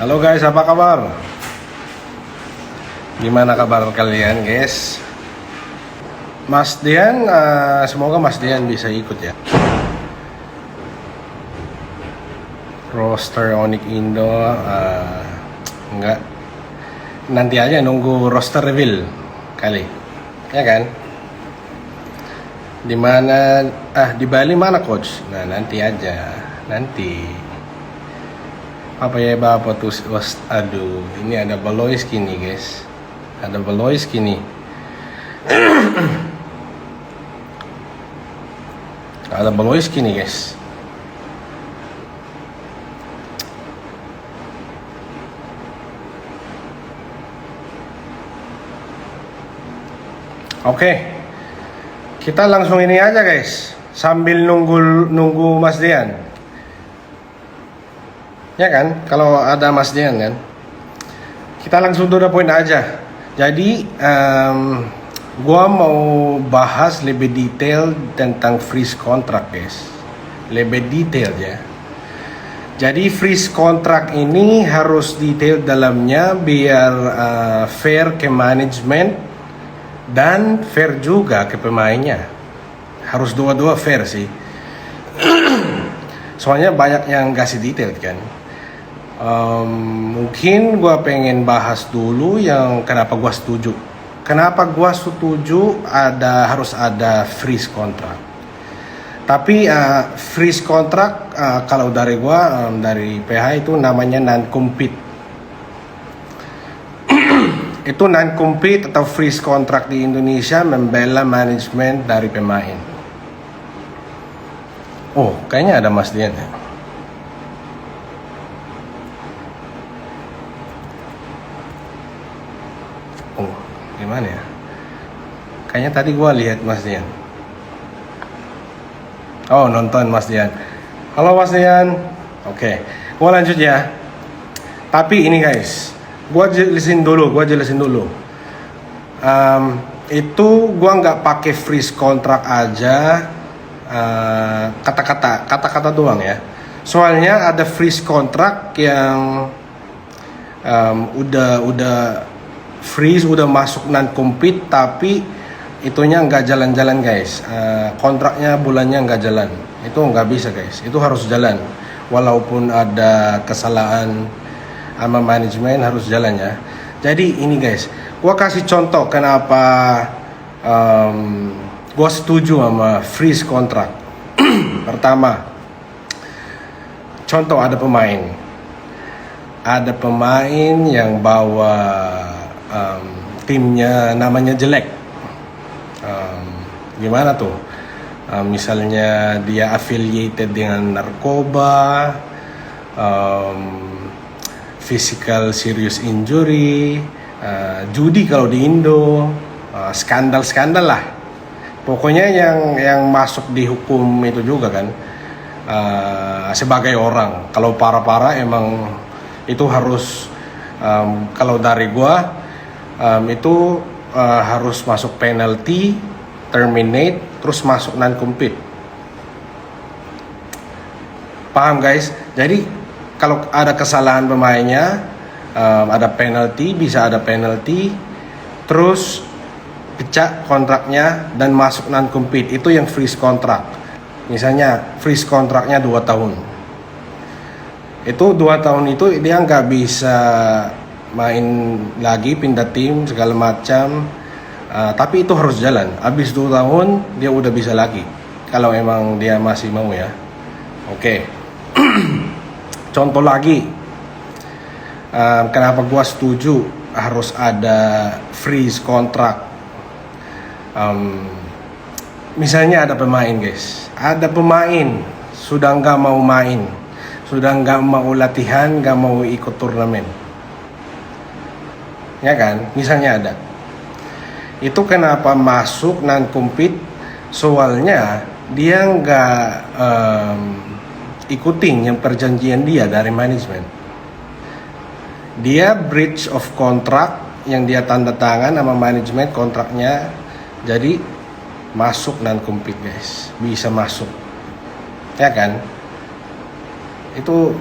Halo guys, apa kabar? Gimana kabar kalian guys? Mas Dian, semoga Mas Dian bisa ikut ya. Roster Onyx Indo, enggak. Nanti aja nunggu roster reveal kali, ya kan? Di mana? Di Bali mana coach? Nah nanti aja, nanti. Apa ya bapak tuh? Aduh, ini ada Balois kini guys. Ada Balois kini. Ada Balois kini guys. Oke, kita langsung ini aja guys, sambil nunggu Mas Dian, ya kan? Kalau ada Mas Dian kan, kita langsung to the point aja. Jadi, gua mau bahas lebih detail tentang freeze contract guys, lebih detail ya. Jadi freeze contract ini harus detail dalamnya biar fair ke management dan fair juga ke pemainnya. Harus dua-dua fair sih. Soalnya banyak yang kasih detail kan. Mungkin gue pengen bahas dulu yang kenapa gue setuju. Kenapa gue setuju harus ada freeze contract. Tapi freeze contract kalau dari gue dari PH itu namanya non-compete. Itu non-compete atau freeze contract di Indonesia membela manajemen dari pemain. Oh, kayaknya ada Mas Dian ya. Oh, gimana ya? Kayaknya tadi gua lihat Mas Dian. Oh, nonton Mas Dian. Halo Mas Dian. Oke, gua lanjut ya. Tapi ini guys, Gua jelasin dulu. Itu gua nggak pakai freeze contract aja, kata-kata doang ya. Soalnya ada freeze contract yang udah freeze, udah masuk non compete tapi itunya nggak jalan-jalan guys. Kontraknya bulannya nggak jalan. Itu nggak bisa guys. Itu harus jalan. Walaupun ada kesalahan sama manajemen harus jalan ya. Jadi ini guys, gua kasih contoh kenapa gua setuju sama freeze contract. Pertama, contoh ada pemain yang bawa timnya namanya jelek. Gimana tuh? Misalnya dia affiliated dengan narkoba, physical serious injury, judi kalau di Indo, skandal lah. Pokoknya yang masuk di hukum itu juga kan, sebagai orang. Kalau parah-parah emang itu harus, kalau dari gua itu harus masuk penalty, terminate, terus masuk non-compete. Paham guys? Jadi kalau ada kesalahan pemainnya, ada penalti, bisa ada penalti, terus pecah kontraknya dan masuk non-compete. Itu yang freeze contract. Misalnya freeze kontraknya 2 tahun. Itu 2 tahun itu dia nggak bisa main lagi, pindah tim segala macam. Tapi itu harus jalan. Habis 2 tahun dia udah bisa lagi. Kalau emang dia masih mau ya. Oke. Contoh lagi, kenapa gua setuju harus ada freeze contract. Misalnya ada pemain guys, sudah nggak mau main, sudah nggak mau latihan, nggak mau ikut turnamen, ya kan? Misalnya ada, itu kenapa masuk non compete? Soalnya dia nggak ikutin yang perjanjian dia dari manajemen. Dia breach of contract yang dia tanda tangan sama manajemen kontraknya. Jadi masuk non compete guys, bisa masuk, ya kan? Itu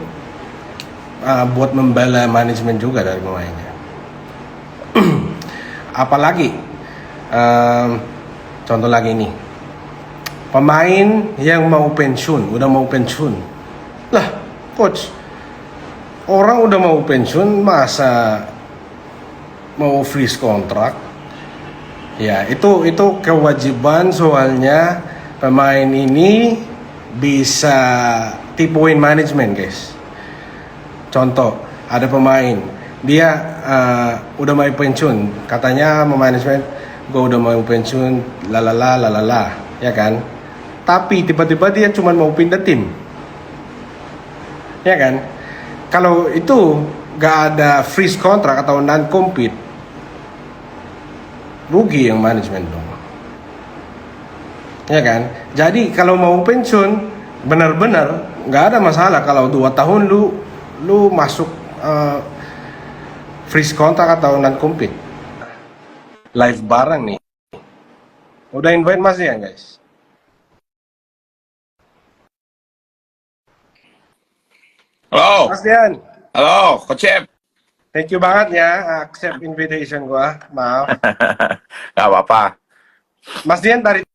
buat membela manajemen juga dari pemainnya. Apalagi contoh lagi nih, pemain yang mau pensiun, udah mau pensiun lah, coach, orang udah mau pensiun masa mau freeze kontrak? Ya itu kewajiban, soalnya pemain ini bisa tipuin manajemen, guys. Contoh, ada pemain dia udah mau pensiun, katanya sama manajemen, gue udah mau pensiun, lalala, ya kan? Tapi tiba-tiba dia cuma mau pindah tim, ya kan? Kalau itu gak ada freeze kontrak atau non compete, rugi yang manajemen dong, ya kan? Jadi kalau mau pensiun benar-benar nggak ada masalah kalau 2 tahun lu masuk freeze kontrak atau non compete. Live bareng nih, udah invite Mas ya guys? Halo, Mas Dian, halo, Coach Cep. thank you banget ya accept invitation gua, maaf. Gak apa-apa. Mas Dian dari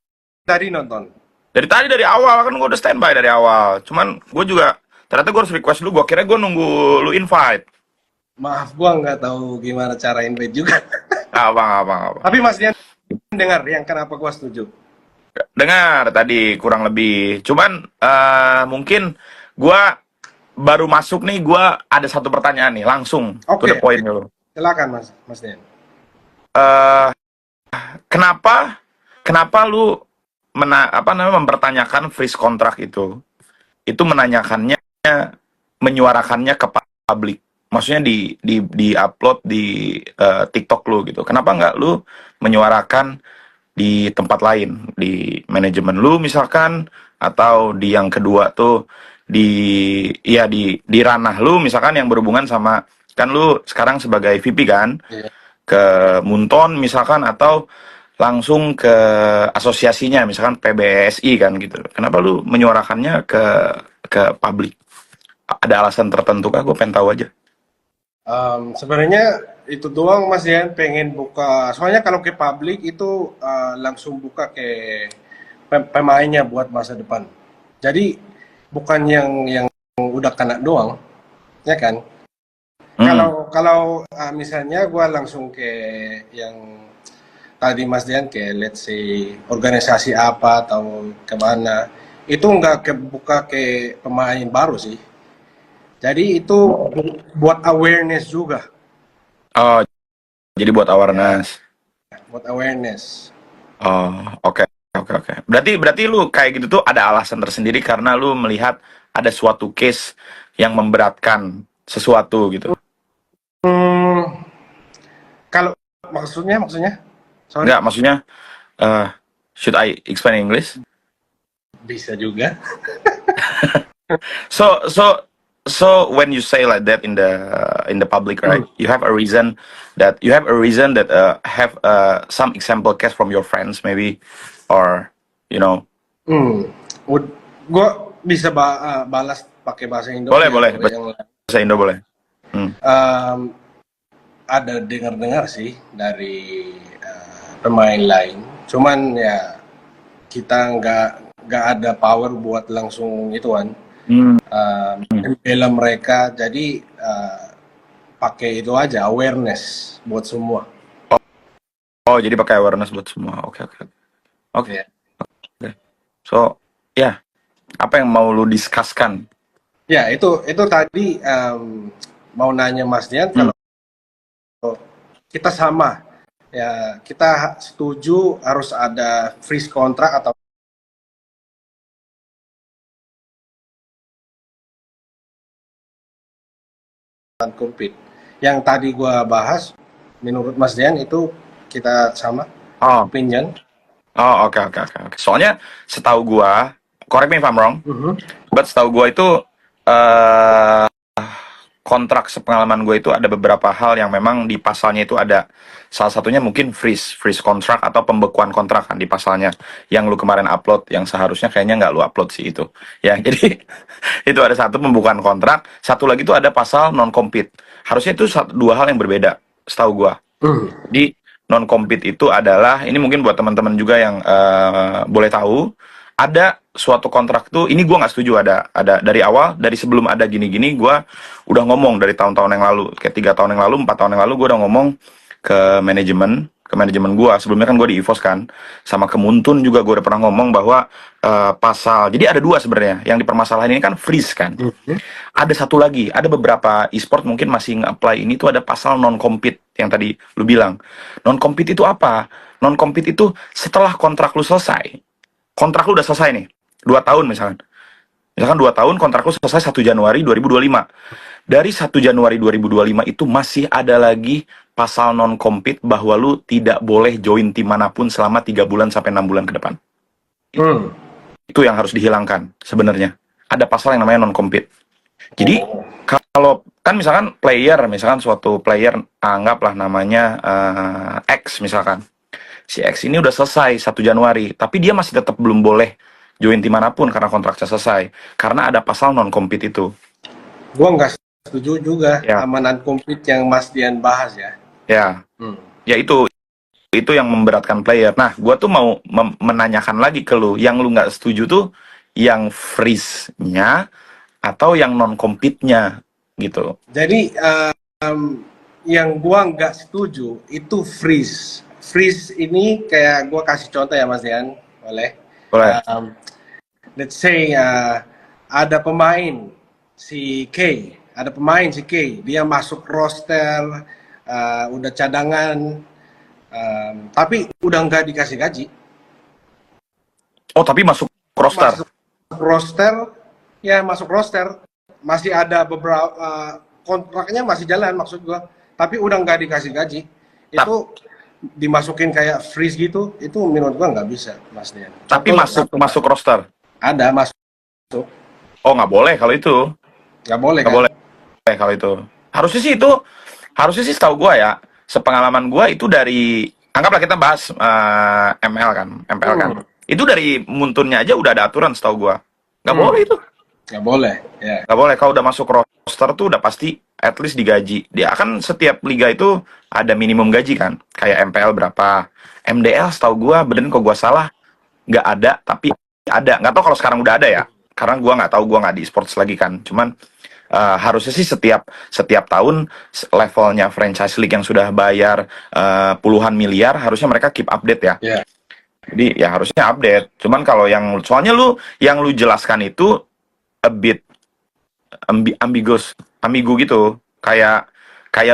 nonton. Dari tadi dari awal kan gue udah standby dari awal. Cuman gue juga ternyata gue harus request dulu. Gue kira gue nunggu lu invite. Maaf, gua nggak tahu gimana cara invite juga. Gak apa, gak apa, gak apa. Tapi Mas Dian dengar yang kenapa gua setuju. Dengar tadi kurang lebih. Cuman mungkin gue baru masuk nih. Gue ada satu pertanyaan nih langsung to the Oke, point dulu. silakan Mas Dian. Eh kenapa lu mempertanyakan freeze kontrak itu? Itu menanyakannya, menyuarakannya ke publik. Maksudnya di upload di TikTok lu gitu. Kenapa nggak lu menyuarakan di tempat lain, di manajemen lu misalkan, atau di yang kedua tuh di ranah lu misalkan yang berhubungan sama, kan lu sekarang sebagai VP kan, Iya. ke Munton misalkan, atau langsung ke asosiasinya misalkan PBSI kan gitu. Kenapa lu menyuarakannya ke publik? Ada alasan tertentu kah? Gue pengen tahu aja. Sebenarnya itu doang Mas Dian, pengen buka. Soalnya kalau ke publik itu langsung buka ke pemainnya buat masa depan. Jadi bukan yang udah kena doang, ya kan? Kalau misalnya gua langsung ke yang tadi Mas Dian, ke let's say organisasi apa atau kemana, itu nggak kebuka ke pemain baru sih. Jadi itu buat awareness juga, Oh, jadi buat ya, awareness. buat awareness. Oh, oke, oke, oke. Berarti lu kayak gitu tuh ada alasan tersendiri karena lu melihat ada suatu case yang memberatkan sesuatu gitu. Hmm, kalau maksudnya, sorry, Enggak, maksudnya eh should I explain in English? bisa juga. So so so when you say like that in the public, right? Hmm. You have a reason that have some example case from your friends maybe, or you know. Hmm. Gua bisa balas pakai bahasa Indo Boleh, yang boleh. yang Bahasa Indo boleh. Hmm. um, ada dengar-dengar sih dari pemain lain. Cuman ya kita nggak ada power buat langsung ituan Hmm. membela mereka. Jadi pakai itu aja, awareness buat semua. Oh, jadi pakai awareness buat semua. Oke, oke. Oke. Ya, So, ya, apa yang mau lu discusskan? ya itu tadi mau nanya Mas Dian, kalau kita sama, ya kita setuju harus ada freeze kontrak atau compete. Yang tadi gua bahas, menurut Mas Dian itu kita sama Oh, opinion. oh, oke, oke, oke, oke. Soalnya setahu gua, correct me if I'm wrong, Mhm. but setahu gua itu eh kontrak sepengalaman gue itu ada beberapa hal yang memang di pasalnya itu ada, salah satunya mungkin freeze kontrak atau pembekuan kontrak kan di pasalnya yang lu kemarin upload, yang seharusnya kayaknya nggak lu upload sih itu ya. Jadi itu ada satu pembukaan kontrak, satu lagi itu ada pasal non compete. Harusnya itu dua hal yang berbeda setahu gua. Di non compete itu adalah, ini mungkin buat teman-teman juga yang boleh tahu, ada suatu kontrak tuh, ini gua nggak setuju, ada dari awal, dari sebelum ada gini-gini gua udah ngomong dari tahun-tahun yang lalu, kayak 3 tahun yang lalu, 4 tahun yang lalu gua udah ngomong ke manajemen gua. Sebelumnya kan gua di EVOS kan, sama ke Muntun juga gua udah pernah ngomong bahwa pasal, jadi ada dua sebenarnya yang dipermasalahan ini kan freeze kan. Ada satu lagi, ada beberapa e-sport mungkin masih nge-apply ini tuh, ada pasal non-compete yang tadi lu bilang. Non-compete itu apa? Non-compete itu setelah kontrak lu selesai. Kontrak lu udah selesai nih, 2 tahun misalkan. Misalkan 2 tahun, kontrak lu selesai 1 Januari 2025. Dari 1 Januari 2025 itu masih ada lagi pasal non-compete bahwa lu tidak boleh join tim manapun selama 3 bulan sampai 6 bulan ke depan. Itu yang harus dihilangkan sebenarnya. Ada pasal yang namanya non-compete. Jadi kalau kan misalkan suatu player, anggaplah namanya X misalkan. Si X ini udah selesai 1 Januari, tapi dia masih tetap belum boleh join tim manapun karena kontraknya selesai. Karena ada pasal non-compete itu. Gua nggak setuju juga Ya. sama non-compete yang Mas Dian bahas ya. Ya. Ya itu yang memberatkan player. Nah, gua tuh mau menanyakan lagi ke lu, yang lu nggak setuju tuh yang freeze-nya atau yang non-compete-nya gitu. Jadi yang gua nggak setuju itu freeze. Freeze ini kayak gua kasih contoh ya Mas Dian, boleh? Boleh. Let's say ada pemain si K, dia masuk roster, udah cadangan, tapi udah nggak dikasih gaji. Oh, tapi masuk roster. Masuk roster, masih ada beberapa kontraknya masih jalan maksud gua, tapi udah nggak dikasih gaji. Itu dimasukin kayak freeze gitu, itu menurut gua nggak bisa, Mas Dian. Tapi masuk roster. Ada masuk. Oh, nggak boleh kalau itu. Nggak boleh Nggak kan? boleh kalau itu. Harusnya sih setahu gua ya, sepengalaman gua itu dari, anggaplah kita bahas ML kan. Itu dari Muntunnya aja udah ada aturan setahu gua. Nggak boleh itu. Nggak boleh, ya. Nggak boleh, kalau udah masuk roster tuh udah pasti at least digaji. Dia akan setiap liga itu ada minimum gaji kan. Kayak MPL berapa. MDL setahu gua, beneran kalau gua salah, nggak ada, tapi ada. Nggak tahu kalau sekarang udah ada ya. Karena gua nggak tahu, gua nggak di sports lagi kan. Cuman harusnya sih setiap tahun levelnya franchise league yang sudah bayar puluhan miliar, harusnya mereka keep update ya. Yeah. Jadi ya harusnya update. Cuman kalau soalnya yang lu jelaskan itu a bit ambigu gitu. Kayak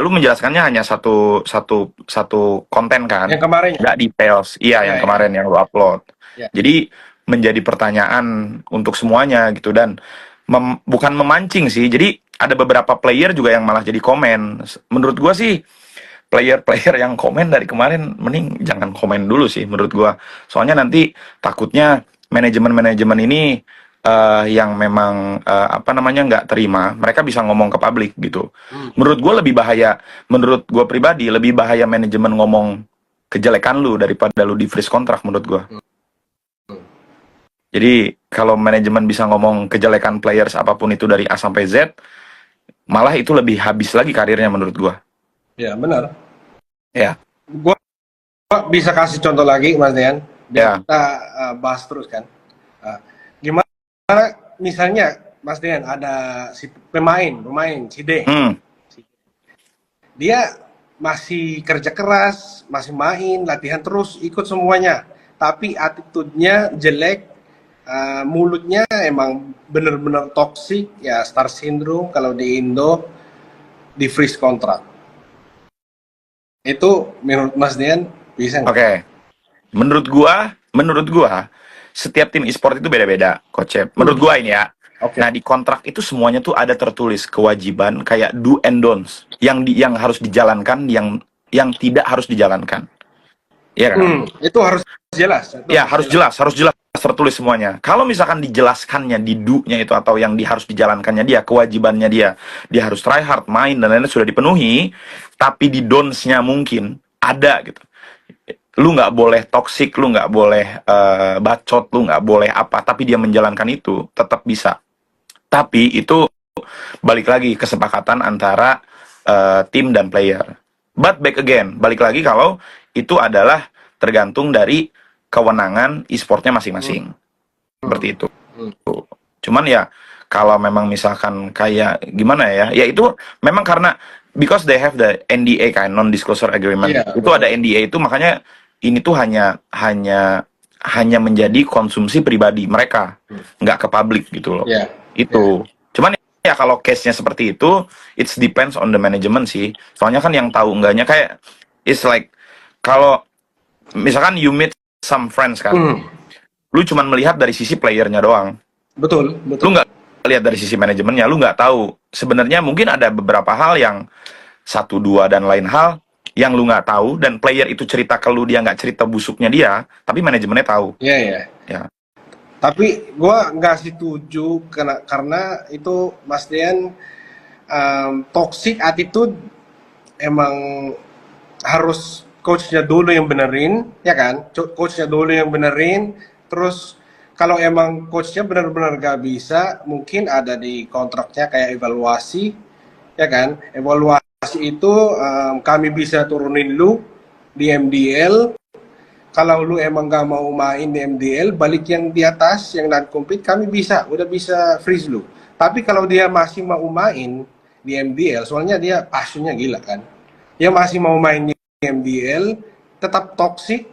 lu menjelaskannya hanya satu konten kan. Yang kemarin. Nggak details. Iya, yang kemarin yang lu upload. Ya. Jadi menjadi pertanyaan untuk semuanya gitu, dan bukan memancing sih. Jadi ada beberapa player juga yang malah jadi komen. Menurut gua sih player-player yang komen dari kemarin mending jangan komen dulu sih menurut gua. Soalnya nanti takutnya manajemen ini yang memang nggak terima, mereka bisa ngomong ke publik gitu. Menurut gua lebih bahaya, menurut gua pribadi lebih bahaya manajemen ngomong kejelekan lu daripada lu di freeze kontrak menurut gua. Jadi kalau manajemen bisa ngomong kejelekan players apapun itu dari A sampai Z, malah itu lebih habis lagi karirnya menurut gua. Ya, benar. Ya. Gua bisa kasih contoh lagi, Mas Dian. Ya. Kita bahas terus kan. Gimana misalnya Mas Dian ada si pemain si D. Dia masih kerja keras, masih main, latihan terus, ikut semuanya. Tapi attitude-nya jelek, mulutnya emang bener-bener toksik, ya star syndrome kalau di Indo, di freeze kontrak. Itu menurut Mas Dian bisa nggak? Oke. Menurut gua setiap tim e-sport itu beda-beda, Coach Cep. Menurut gua ini ya. Okay. Nah, di kontrak itu semuanya tuh ada tertulis kewajiban kayak do and don'ts yang harus dijalankan, yang tidak harus dijalankan. Iya kan? Itu harus jelas. Harus jelas tertulis semuanya. Kalau misalkan dijelaskannya di do-nya itu atau yang harus dijalankannya dia, kewajibannya dia harus try hard, main dan lain-lain sudah dipenuhi, tapi di don'ts-nya mungkin ada gitu. Lu nggak boleh toxic, lu nggak boleh bacot, lu nggak boleh apa, tapi dia menjalankan itu tetap bisa. Tapi itu balik lagi kesepakatan antara tim dan player. But back again, balik lagi kalau itu adalah tergantung dari kewenangan e-sportnya masing-masing. Seperti itu. Cuman ya kalau memang misalkan kayak gimana ya itu memang karena because they have the NDA kan, non-disclosure agreement. Iya, Itu ada NDA itu, makanya ini tuh hanya menjadi konsumsi pribadi mereka, nggak ke publik gitu loh. Iya. Itu. Cuman ya kalau case-nya seperti itu, it depends on the management sih. Soalnya kan yang tahu enggaknya kayak it's like kalau misalkan you meet some friends kan, lu cuman melihat dari sisi playernya doang. Betul, Lu betul. nggak lihat dari sisi manajemennya, lu nggak tahu. Sebenarnya mungkin ada beberapa hal yang satu dua dan lain hal yang lu nggak tahu, dan player itu cerita ke lu, dia nggak cerita busuknya dia, tapi manajemennya tahu. Iya, iya. Ya. Tapi gua nggak setuju karena itu Mas Dian, toxic attitude emang harus coachnya dulu yang benerin, ya kan? Coachnya dulu yang benerin. Terus kalau emang coachnya benar-benar gak bisa, mungkin ada di kontraknya kayak evaluasi, ya kan? Evaluasi itu kami bisa turunin lu di MDL. Kalau lu emang gak mau main di MDL, balik yang di atas, yang non-compete, kami udah bisa freeze lu. Tapi kalau dia masih mau main di MDL, soalnya dia passionnya gila kan, dia masih mau main di MDL, tetap toxic,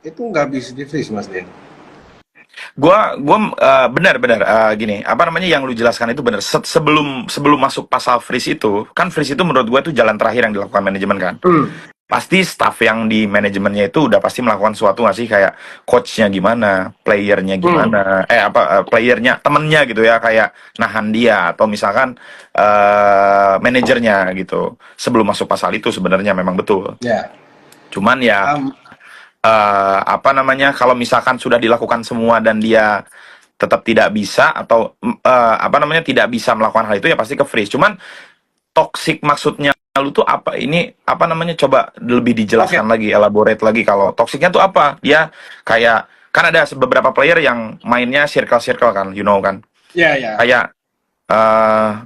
itu nggak bisa di freeze Mas Den. Gua benar-benar gini, apa namanya yang lu jelaskan itu benar. Sebelum masuk pasal freeze itu, kan freeze itu menurut gua itu jalan terakhir yang dilakukan manajemen kan. Pasti staff yang di manajemennya itu udah pasti melakukan sesuatu nggak sih, kayak coachnya gimana, playernya gimana, playernya temennya gitu ya, kayak nahan dia atau misalkan manajernya gitu. Sebelum masuk pasal itu sebenarnya memang betul. Ya. Cuman ya apa namanya, kalau misalkan sudah dilakukan semua dan dia tetap tidak bisa atau apa namanya tidak bisa melakukan hal itu, ya pasti ke freeze. Cuman toxic maksudnya lu tuh apa? Ini apa namanya, coba lebih dijelaskan lagi, elaborate lagi. Kalau toxicnya tuh apa? Dia kayak kan ada beberapa player yang mainnya circle kan, you know kan? Ya, ya. Kayak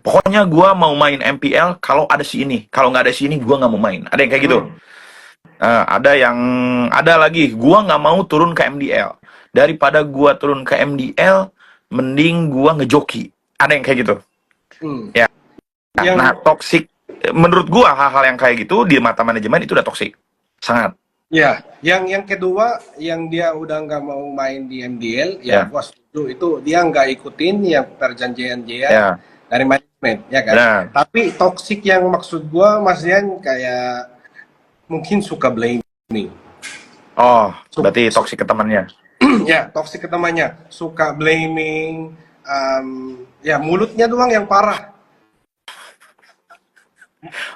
pokoknya gua mau main MPL kalau ada si ini, kalau nggak ada si ini gua nggak mau main. Ada yang kayak gitu. Ada lagi, gua nggak mau turun ke MDL. Daripada gua turun ke MDL, mending gua ngejoki. Ada yang kayak gitu. Ya. Nah, toxic menurut gua hal-hal yang kayak gitu di mata manajemen itu udah toxic. Sangat. Ya, yang kedua, yang dia udah nggak mau main di MDL, ya gua setuju, itu dia nggak ikutin yang perjanjian dia dari manajemen, ya kan? Benar. Tapi toxic yang maksud gua, Mas Dian, kayak mungkin suka blaming. Oh, berarti toxic ke temannya. Ya, toxic ke temannya, suka blaming, ya mulutnya doang yang parah.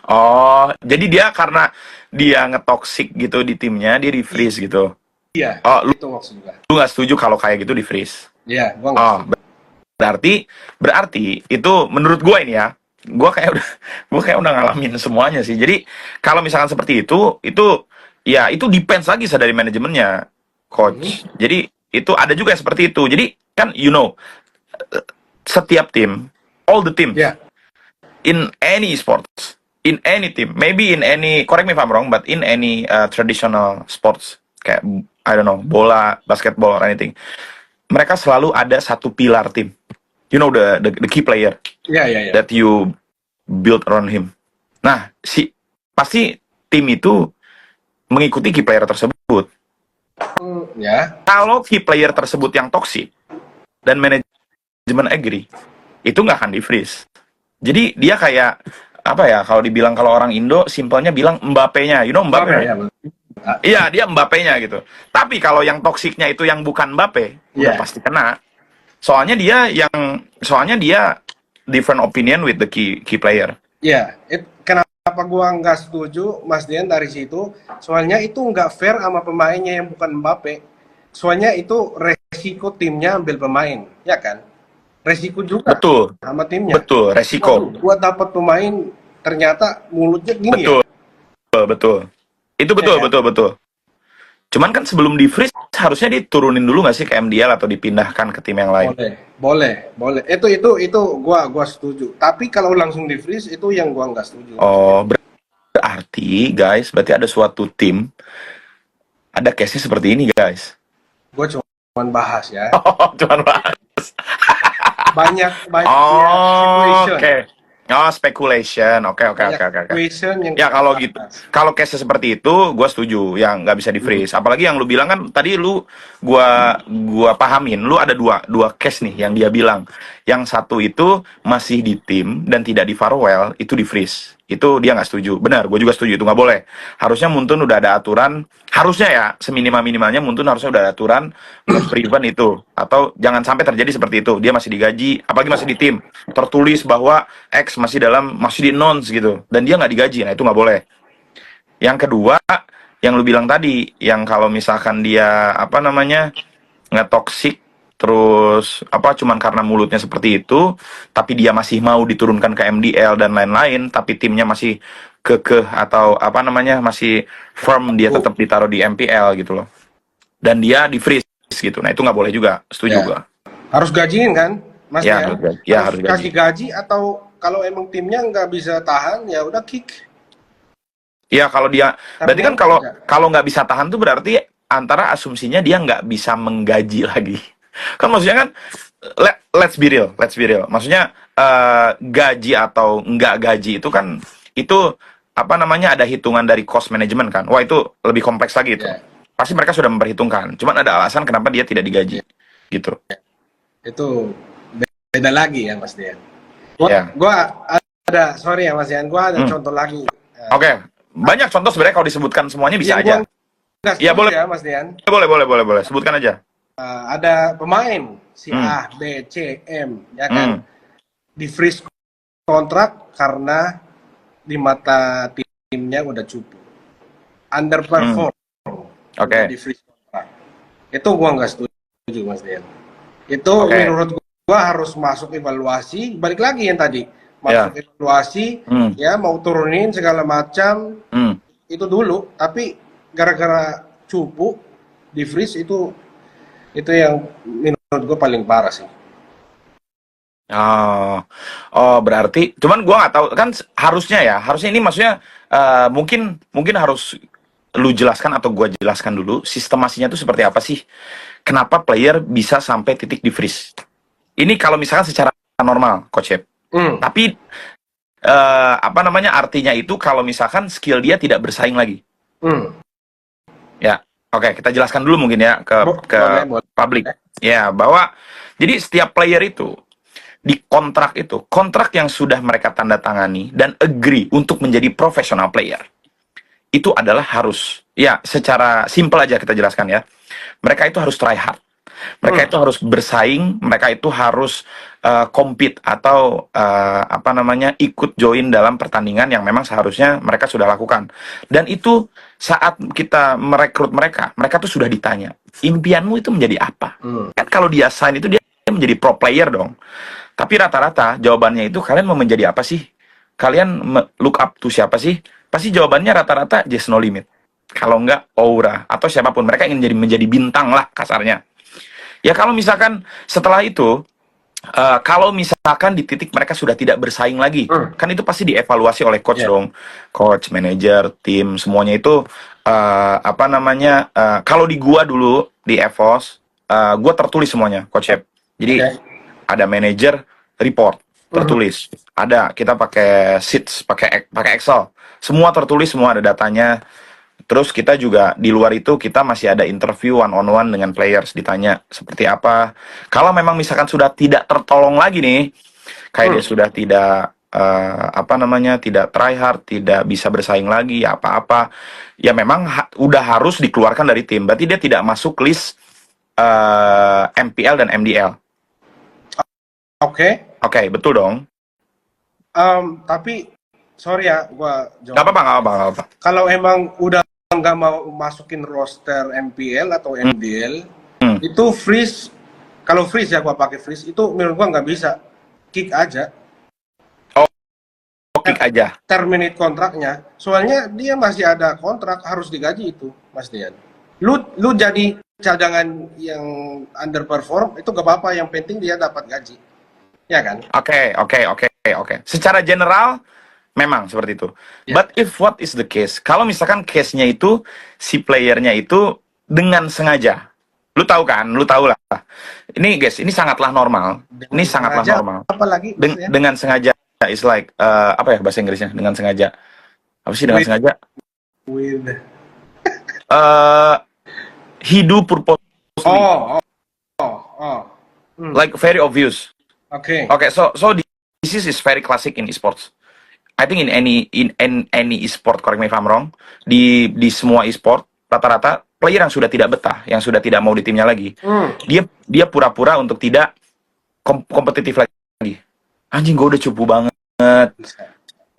Oh, jadi dia karena dia ngetoxic gitu di timnya, dia di freeze gitu. Iya. Oh, lu Itu maksud gua. nggak setuju kalau kayak gitu di freeze? Iya, gua nggak setuju. Berarti itu menurut gua ini ya, gua kayak udah ngalamin semuanya sih. Jadi kalau misalkan seperti itu ya itu depends lagi dari manajemennya, coach. Jadi itu ada juga yang seperti itu. Jadi kan you know, setiap tim, all the team, in any sports, in any team, maybe in any, correct me if I'm wrong, but in any traditional sports, kayak I don't know, bola, basketball, or anything, mereka selalu ada satu pilar tim. You know, the key player that you build around him. Nah, pasti tim itu mengikuti key player tersebut. Kalau key player tersebut yang toxic dan manajemen agree, itu nggak akan di freeze. Jadi dia kayak apa ya, kalau dibilang, kalau orang Indo simpelnya bilang Mbappe-nya, you know Mbappe? Iya, dia Mbappe-nya gitu. Tapi kalau yang toksiknya itu yang bukan Mbappe, udah pasti kena. Soalnya dia different opinion with the key player. Iya, kenapa gua nggak setuju Mas Dian dari situ? Soalnya itu nggak fair sama pemainnya yang bukan Mbappe. Soalnya itu resiko timnya ambil pemain, ya kan? Resiko juga Betul, sama timnya. betul, resiko. Waduh, gua dapat pemain ternyata mulutnya gini ya, Betul, betul. Itu ya betul, kan? betul, betul. Cuman kan sebelum di freeze harusnya diturunin dulu nggak sih ke MDL atau dipindahkan ke tim yang lain? Boleh, boleh, boleh. Itu gua setuju. Tapi kalau langsung di freeze itu yang gua nggak setuju, Mas Dian. Oh, berarti guys, berarti ada suatu tim, ada case-nya seperti ini guys. Gua cuma bahas ya. Oh, cuman bahas. Banyak banyak Oh, situation, oke. Oh, speculation. Oke, oke, banyak oke, oke, oke. situation yang Ya kita kalau gitu, bahas. kalau case seperti itu, gue setuju, yang nggak bisa di Hmm. freeze. Apalagi yang lu bilang kan tadi gua pahamin, lu ada dua case nih yang dia bilang. Yang satu itu masih di tim dan tidak di farewell, itu di freeze. Itu dia nggak setuju. Benar, gue juga setuju itu nggak boleh. Harusnya Muntun udah ada aturan, harusnya ya seminimal-minimalnya Muntun harusnya udah ada aturan nge-prevent itu, atau jangan sampai terjadi seperti itu. Dia masih digaji, apalagi masih di tim, tertulis bahwa X masih di announce gitu, dan dia nggak digaji. Nah itu nggak boleh. Yang kedua, yang lu bilang tadi, yang kalau misalkan dia apa namanya nggak toksik, terus apa cuman karena mulutnya seperti itu, tapi dia masih mau diturunkan ke MDL dan lain-lain, tapi timnya masih kekeh atau apa namanya masih firm, dia tetap ditaruh di MPL gitu loh, dan dia di freeze gitu. Nah itu nggak boleh juga, setuju Ya, gua. harus gajiin kan, Mas Ya Dian? harus gaji, ya Harus harus gaji. kasih gaji atau kalau emang timnya nggak bisa tahan ya udah kick. Ya kalau dia, berarti kan Tapi kalau ya, kalau nggak bisa tahan tuh berarti antara asumsinya dia nggak bisa menggaji lagi. Kan maksudnya kan, let's be real, let's be real. Maksudnya gaji atau nggak gaji itu kan itu apa namanya ada hitungan dari cost management kan. Wah itu lebih kompleks lagi itu. ya, Pasti mereka sudah memperhitungkan. Cuman ada alasan kenapa dia tidak digaji ya, gitu. itu beda lagi ya Mas Dian. Gua, Ya. gua ada, sorry ya Mas Dian, gua ada Hmm. contoh lagi. Oke. Banyak contoh sebenarnya kalau disebutkan semuanya bisa Yang aja. gua nggak Ya setuju boleh, ya Mas Dian. boleh. Sebutkan aja. Ada pemain si Hmm. A, B, C, M, ya kan, Hmm. di freeze kontrak karena di mata timnya udah cupu, underperform, Oke. di freeze kontrak. Itu gua nggak setuju Mas Dian. Itu Oke. menurut gua harus masuk evaluasi, balik lagi yang tadi, masuk evaluasi, Hmm. ya mau turunin segala macam Hmm. itu dulu, tapi gara-gara cupu di freeze itu yang menurut gua paling parah sih. Oh, oh berarti, cuman gua nggak tahu kan harusnya ini maksudnya mungkin harus lu jelaskan atau gua jelaskan dulu sistemasinya itu seperti apa sih? Kenapa player bisa sampai titik di freeze? Ini kalau misalkan secara normal, Coach Yep. Hmm. Tapi apa namanya artinya itu kalau misalkan skill dia tidak bersaing lagi. Hmm. Ya, oke kita jelaskan dulu mungkin ya ke Boleh. publik. Ya, bahwa jadi setiap player itu di kontrak yang sudah mereka tanda tangani dan agree untuk menjadi professional player, itu adalah harus, ya secara simpel aja kita jelaskan ya, mereka itu harus try hard, mereka itu harus bersaing, mereka itu harus compete atau apa namanya ikut join dalam pertandingan yang memang seharusnya mereka sudah lakukan. Dan itu saat kita merekrut mereka tuh sudah ditanya, impianmu itu menjadi apa? Kan kalau dia sign itu dia menjadi pro player dong. Tapi rata-rata jawabannya itu, kalian mau menjadi apa sih? Kalian look up to siapa sih? Pasti jawabannya rata-rata Just No Limit. Kalau enggak Aura atau siapapun, mereka ingin menjadi bintang lah kasarnya. Ya kalau misalkan setelah itu kalau misalkan di titik mereka sudah tidak bersaing lagi, kan itu pasti dievaluasi oleh coach dong, coach, manajer, tim, semuanya itu apa namanya? Kalau di gua dulu di EVOS, gua tertulis semuanya, coach Shep. Jadi ada manajer report tertulis, ada kita pakai sheets, pakai Excel, semua tertulis, semua ada datanya. Terus kita juga di luar itu kita masih ada interview one on one dengan players, ditanya seperti apa. Kalau memang misalkan sudah tidak tertolong lagi nih, kayak dia sudah tidak apa namanya tidak try hard, tidak bisa bersaing lagi, apa-apa, ya memang udah harus dikeluarkan dari tim. Berarti dia tidak masuk list MPL dan MDL. Oke. Oke, betul dong. Tapi sorry ya, gua jawab. Gak apa-apa. Kalau emang udah nggak mau masukin roster MPL atau MDL, Itu freeze. Kalau freeze ya, gua pakai freeze itu menurut gua nggak bisa. Kick aja, Oh, kick aja. terminate kontraknya. Soalnya dia masih ada kontrak, harus digaji itu, Mas Dian. Lu jadi cadangan yang underperform itu gak apa-apa, yang penting dia dapat gaji. Ya kan? Oke. Secara general memang seperti itu. Ya. But if what is the case? Kalau misalkan case-nya itu si playernya itu dengan sengaja. Lu tahu kan? Lu tahu lah. Ini guys, ini sangatlah normal. Ini sangatlah Sengaja, normal. apalagi maksudnya? Dengan sengaja is like apa ya bahasa Inggrisnya? Dengan sengaja. Apa sih dengan With- sengaja? With He do purposely. oh. Hmm. Like very obvious. Oke. Okay, so this is very classic in esports. I think in any esport, correct me if I'm wrong, di semua esport rata-rata player yang sudah tidak betah, yang sudah tidak mau di timnya lagi, dia pura-pura untuk tidak kompetitif lagi. Anjing, gue udah cupu banget.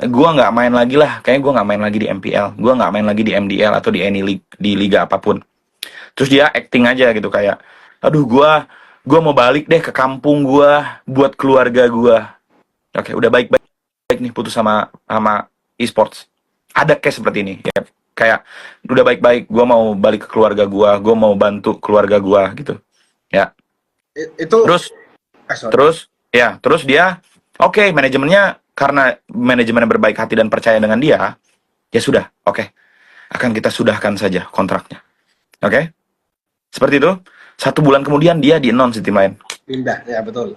Gue nggak main lagi lah. Kayaknya gue nggak main lagi di MPL. Gue nggak main lagi di MDL atau di any league, di liga apapun. Terus dia acting aja gitu kayak, aduh gue mau balik deh ke kampung gue buat keluarga gue. Oke, udah baik nih putus sama esports. Ada case seperti ini ya. Kayak udah baik-baik, gue mau balik ke keluarga gue mau bantu keluarga gue gitu. Ya. Itu Terus dia oke, manajemennya karena manajemennya berbaik hati dan percaya dengan dia, ya sudah, oke. Akan kita sudahkan saja kontraknya. Oke? Seperti itu. 1 bulan kemudian dia di-announce di tim lain. pindah, ya betul.